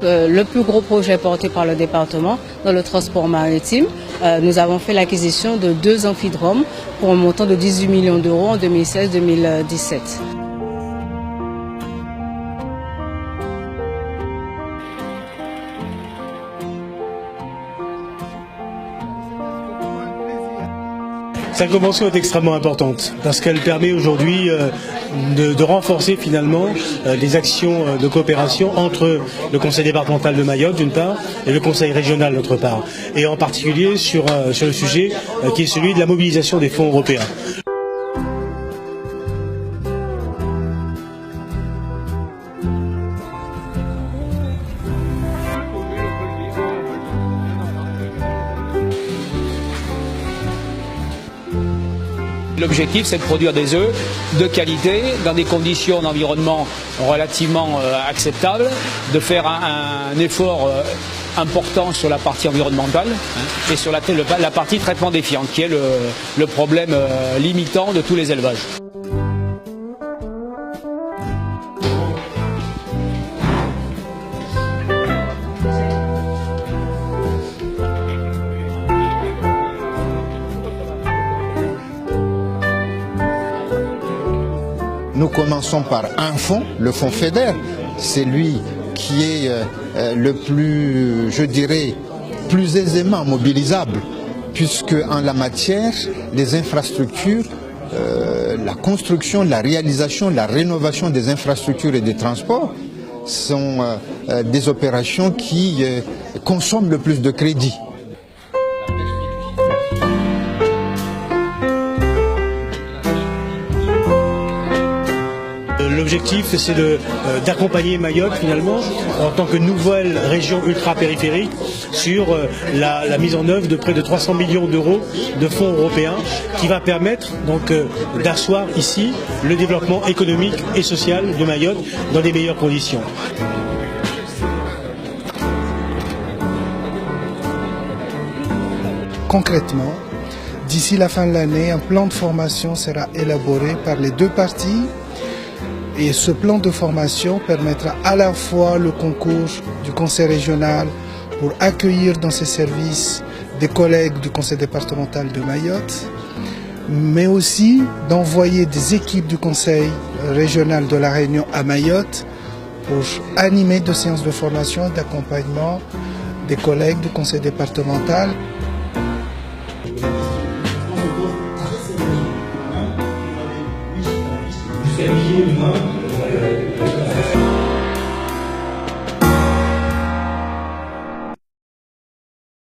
le plus gros projet porté par le département dans le transport maritime. Nous avons fait l'acquisition de 2 amphidromes pour un montant de 18 millions d'euros en 2016-2017. Cette convention est extrêmement importante parce qu'elle permet aujourd'hui de renforcer finalement les actions de coopération entre le conseil départemental de Mayotte d'une part et le conseil régional d'autre part, et en particulier sur le sujet qui est celui de la mobilisation des fonds européens. L'objectif, c'est de produire des œufs de qualité, dans des conditions d'environnement relativement acceptables, de faire un effort important sur la partie environnementale et sur la partie traitement des fientes, qui est le problème limitant de tous les élevages. Nous commençons par un fonds, le fonds FEDER. C'est lui qui est le plus, je dirais, plus aisément mobilisable, puisque en la matière, les infrastructures, la construction, la réalisation, la rénovation des infrastructures et des transports sont des opérations qui consomment le plus de crédit. L'objectif, c'est d'accompagner Mayotte finalement en tant que nouvelle région ultra-périphérique sur la mise en œuvre de près de 300 millions d'euros de fonds européens qui va permettre donc d'asseoir ici le développement économique et social de Mayotte dans des meilleures conditions. Concrètement, d'ici la fin de l'année, un plan de formation sera élaboré par les 2 parties. Et ce plan de formation permettra à la fois le concours du conseil régional pour accueillir dans ses services des collègues du conseil départemental de Mayotte, mais aussi d'envoyer des équipes du conseil régional de la Réunion à Mayotte pour animer 2 séances de formation et d'accompagnement des collègues du conseil départemental. Jusqu'à